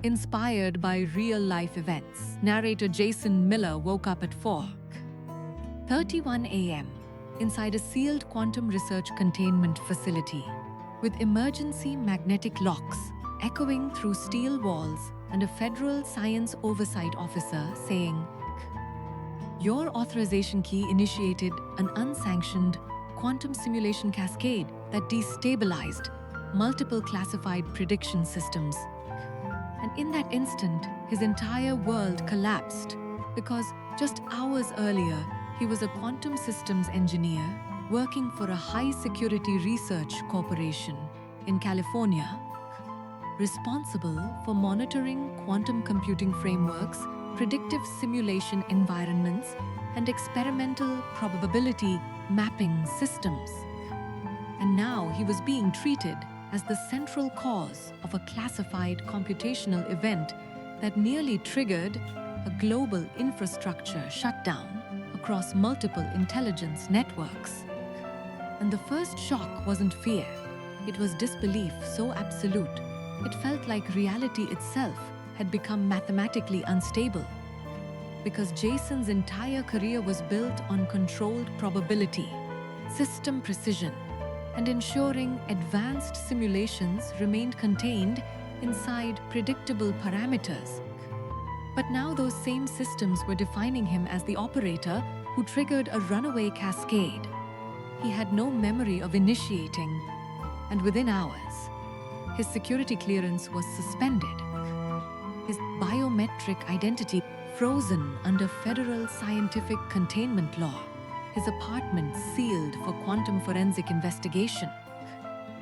inspired by real-life events. Narrator Jason Miller woke up at 4:31 a.m. inside a sealed quantum research containment facility with emergency magnetic locks echoing through steel walls and a federal science oversight officer saying, "Your authorization key initiated an unsanctioned quantum simulation cascade that destabilized multiple classified prediction systems." And in that instant, his entire world collapsed because just hours earlier, he was a quantum systems engineer working for a high-security research corporation in California, responsible for monitoring quantum computing frameworks, predictive simulation environments, and experimental probability mapping systems. And now he was being treated as the central cause of a classified computational event that nearly triggered a global infrastructure shutdown across multiple intelligence networks. And the first shock wasn't fear. It was disbelief so absolute, it felt like reality itself had become mathematically unstable. Because Jason's entire career was built on controlled probability, system precision, and ensuring advanced simulations remained contained inside predictable parameters. But now those same systems were defining him as the operator who triggered a runaway cascade. He had no memory of initiating, and within hours, his security clearance was suspended, his biometric identity frozen under federal scientific containment law, his apartment sealed for quantum forensic investigation,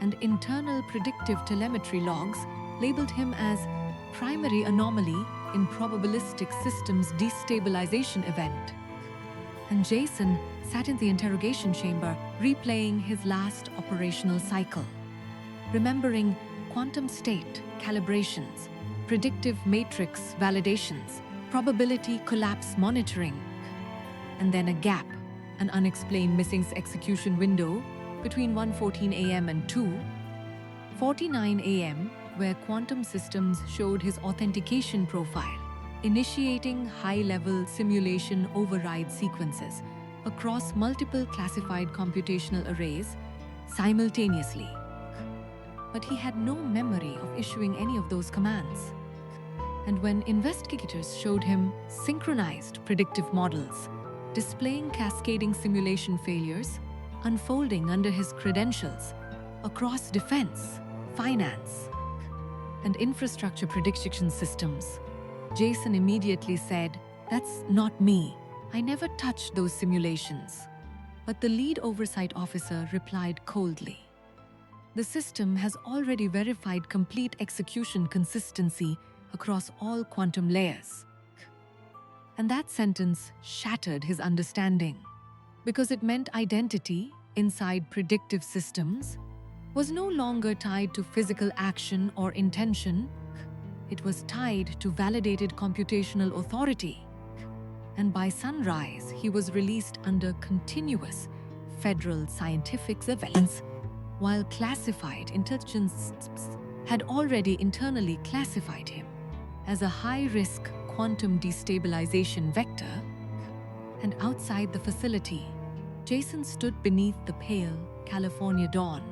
and internal predictive telemetry logs labeled him as primary anomaly in probabilistic systems destabilization event. And Jason sat in the interrogation chamber, replaying his last operational cycle, remembering quantum state calibrations, predictive matrix validations, probability collapse monitoring, and then a gap, an unexplained missing execution window between 1:14 a.m. and 2:49 a.m., where quantum systems showed his authentication profile, initiating high-level simulation override sequences across multiple classified computational arrays simultaneously. But he had no memory of issuing any of those commands. And when investigators showed him synchronized predictive models displaying cascading simulation failures unfolding under his credentials across defense, finance, and infrastructure prediction systems, Jason immediately said, "That's not me. I never touched those simulations." But the lead oversight officer replied coldly, "The system has already verified complete execution consistency across all quantum layers." And that sentence shattered his understanding, because it meant identity inside predictive systems was no longer tied to physical action or intention. It was tied to validated computational authority. And by sunrise, he was released under continuous federal scientific surveillance, while classified intelligence had already internally classified him as a high-risk quantum destabilization vector. And outside the facility, Jason stood beneath the pale California dawn,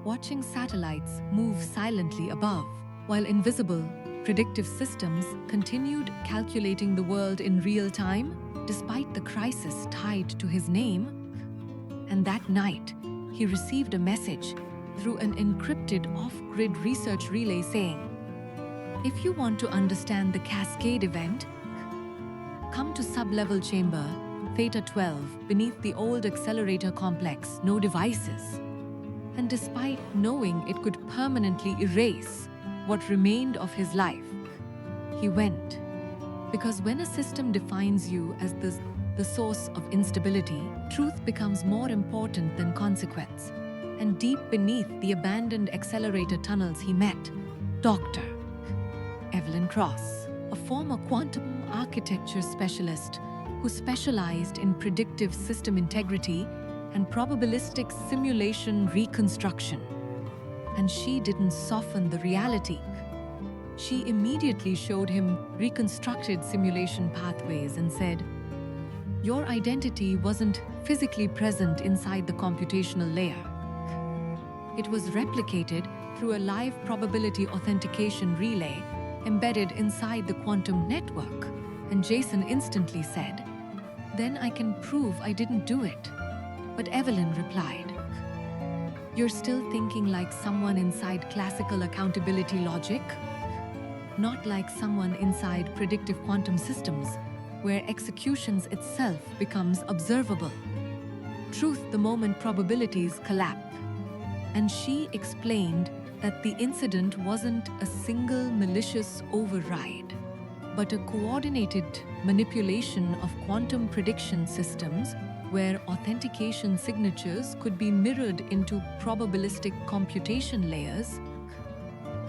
watching satellites move silently above, while invisible predictive systems continued calculating the world in real time despite the crisis tied to his name. And that night, he received a message through an encrypted off-grid research relay saying, "If you want to understand the cascade event, come to sub-level chamber Theta 12 beneath the old accelerator complex, no devices." And despite knowing it could permanently erase what remained of his life, he went. Because when a system defines you as the source of instability, truth becomes more important than consequence. And deep beneath the abandoned accelerator tunnels, he met Dr. Evelyn Cross, a former quantum architecture specialist who specialized in predictive system integrity and probabilistic simulation reconstruction. And she didn't soften the reality. She immediately showed him reconstructed simulation pathways and said, "Your identity wasn't physically present inside the computational layer. It was replicated through a live probability authentication relay embedded inside the quantum network." And Jason instantly said, "Then I can prove I didn't do it." But Evelyn replied, "You're still thinking like someone inside classical accountability logic, not like someone inside predictive quantum systems, where executions itself becomes observable. Truth the moment probabilities collapse." And she explained that the incident wasn't a single malicious override, but a coordinated manipulation of quantum prediction systems where authentication signatures could be mirrored into probabilistic computation layers,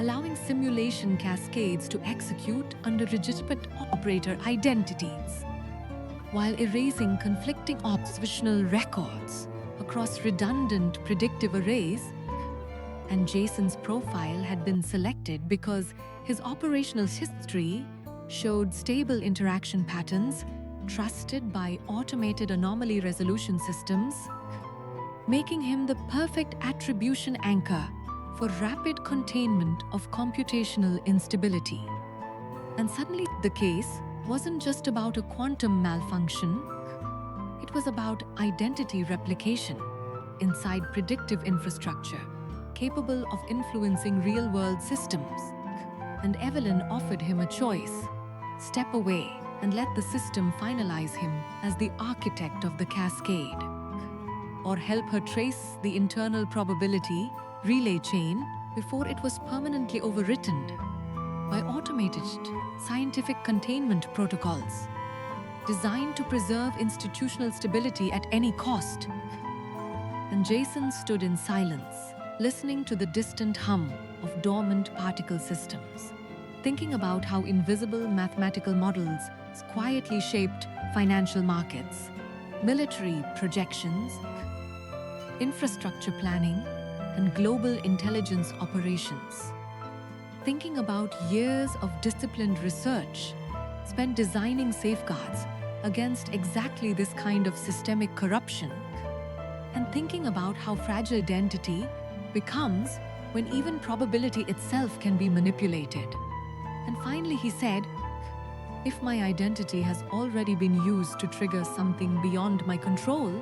allowing simulation cascades to execute under legitimate operator identities, while erasing conflicting observational records across redundant predictive arrays. And Jason's profile had been selected because his operational history showed stable interaction patterns trusted by automated anomaly resolution systems, making him the perfect attribution anchor for rapid containment of computational instability. And suddenly, the case wasn't just about a quantum malfunction, it was about identity replication inside predictive infrastructure capable of influencing real-world systems. And Evelyn offered him a choice: step away and let the system finalize him as the architect of the cascade, or help her trace the internal probability relay chain before it was permanently overwritten by automated scientific containment protocols designed to preserve institutional stability at any cost. And Jason stood in silence, listening to the distant hum of dormant particle systems, thinking about how invisible mathematical models quietly shaped financial markets, military projections, infrastructure planning, and global intelligence operations. Thinking about years of disciplined research spent designing safeguards against exactly this kind of systemic corruption, and thinking about how fragile identity becomes when even probability itself can be manipulated. And finally he said, "If my identity has already been used to trigger something beyond my control,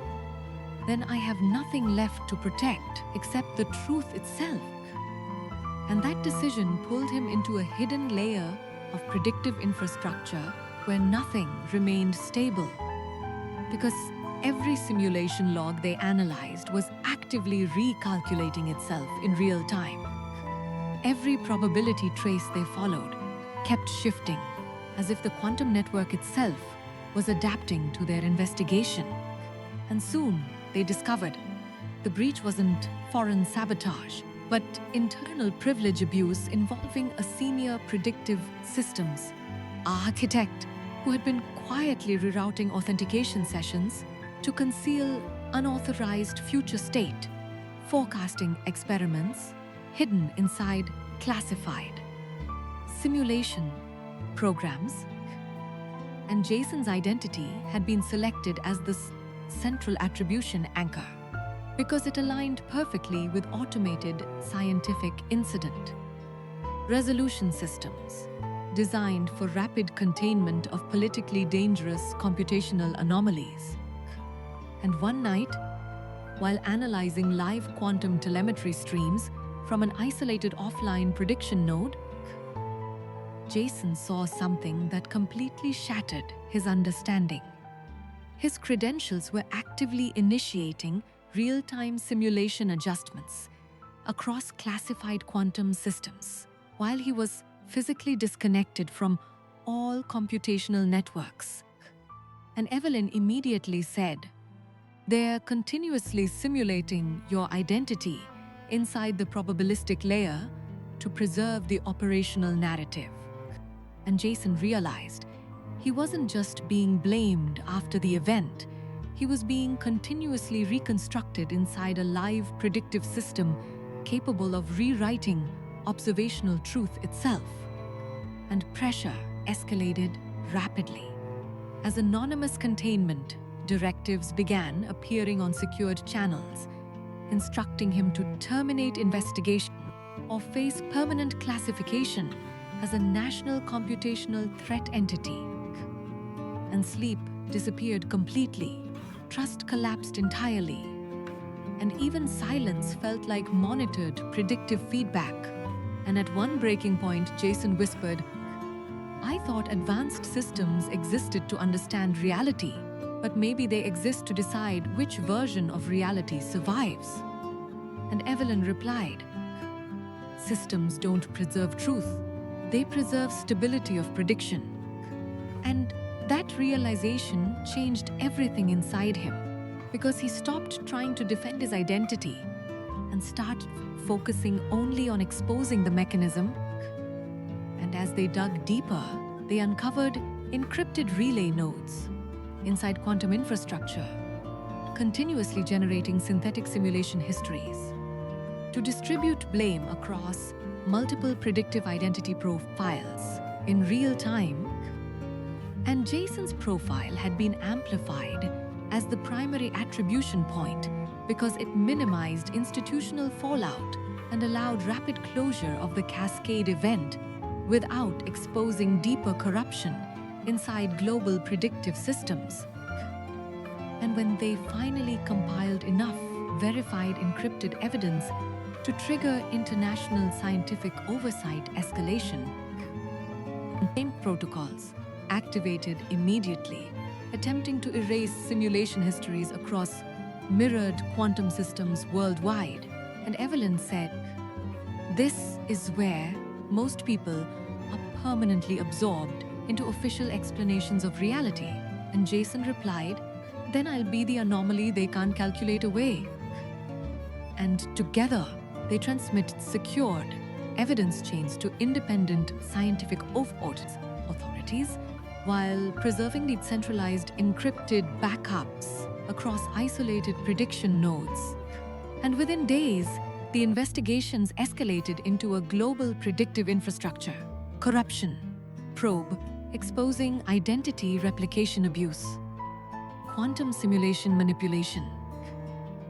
then I have nothing left to protect except the truth itself." And that decision pulled him into a hidden layer of predictive infrastructure where nothing remained stable, because every simulation log they analyzed was actively recalculating itself in real time. Every probability trace they followed kept shifting, as if the quantum network itself was adapting to their investigation. And soon they discovered the breach wasn't foreign sabotage, but internal privilege abuse involving a senior predictive systems architect who had been quietly rerouting authentication sessions to conceal unauthorized future state forecasting experiments hidden inside classified simulation programs. And Jason's identity had been selected as the central attribution anchor because it aligned perfectly with automated scientific incident resolution systems designed for rapid containment of politically dangerous computational anomalies. And one night, while analyzing live quantum telemetry streams from an isolated offline prediction node, Jason saw something that completely shattered his understanding. His credentials were actively initiating real-time simulation adjustments across classified quantum systems, while he was physically disconnected from all computational networks. And Evelyn immediately said, "They're continuously simulating your identity inside the probabilistic layer to preserve the operational narrative." And Jason realized he wasn't just being blamed after the event, he was being continuously reconstructed inside a live predictive system capable of rewriting observational truth itself. and pressure escalated rapidly. As anonymous containment directives began appearing on secured channels, instructing him to terminate investigation or face permanent classification as a national computational threat entity. And sleep disappeared completely, trust collapsed entirely, and even silence felt like monitored predictive feedback. And at one breaking point, Jason whispered, "I thought advanced systems existed to understand reality, but maybe they exist to decide which version of reality survives." And Evelyn replied, "Systems don't preserve truth, they preserve stability of prediction." And that realization changed everything inside him, because he stopped trying to defend his identity and started focusing only on exposing the mechanism. And as they dug deeper, they uncovered encrypted relay nodes inside quantum infrastructure, continuously generating synthetic simulation histories to distribute blame across multiple predictive identity profiles in real time. And Jason's profile had been amplified as the primary attribution point because it minimized institutional fallout and allowed rapid closure of the cascade event without exposing deeper corruption inside global predictive systems. And when they finally compiled enough verified encrypted evidence to trigger international scientific oversight escalation, same protocols activated immediately, attempting to erase simulation histories across mirrored quantum systems worldwide. And Evelyn said, "This is where most people are permanently absorbed into official explanations of reality." And Jason replied, "Then I'll be the anomaly they can't calculate away." And together, they transmit secured evidence chains to independent scientific authorities while preserving the centralized encrypted backups across isolated prediction nodes. And within days, the investigations escalated into a global predictive infrastructure corruption probe exposing identity replication abuse, quantum simulation manipulation,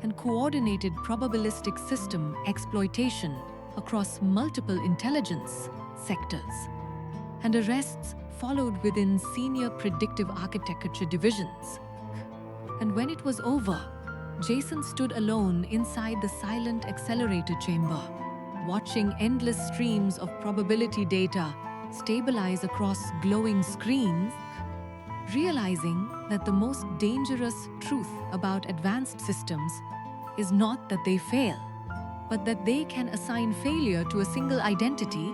and coordinated probabilistic system exploitation across multiple intelligence sectors. And arrests followed within senior predictive architecture divisions. And when it was over, Jason stood alone inside the silent accelerator chamber, watching endless streams of probability data stabilize across glowing screens, realizing that the most dangerous truth about advanced systems is not that they fail, but that they can assign failure to a single identity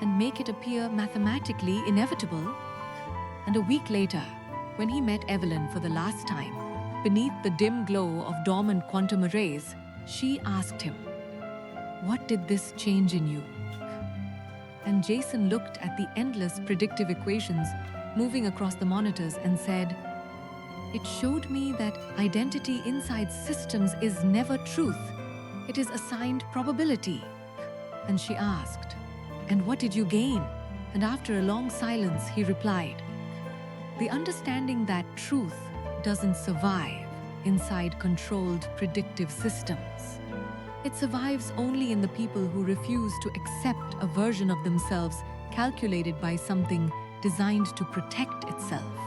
and make it appear mathematically inevitable. And a week later, when he met Evelyn for the last time, beneath the dim glow of dormant quantum arrays, she asked him, "What did this change in you?" And Jason looked at the endless predictive equations moving across the monitors and said, "It showed me that identity inside systems is never truth. It is assigned probability." And she asked, "And what did you gain?" And after a long silence, he replied, "The understanding that truth doesn't survive inside controlled predictive systems. It survives only in the people who refuse to accept a version of themselves calculated by something designed to protect itself."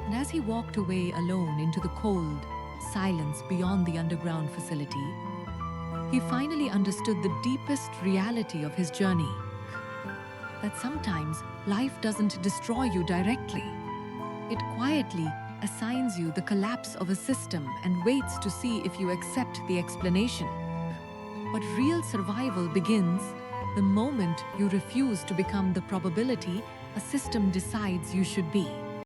And as he walked away alone into the cold silence beyond the underground facility, he finally understood the deepest reality of his journey. That sometimes life doesn't destroy you directly. It quietly assigns you the collapse of a system and waits to see if you accept the explanation. But real survival begins the moment you refuse to become the probability a system decides you should be.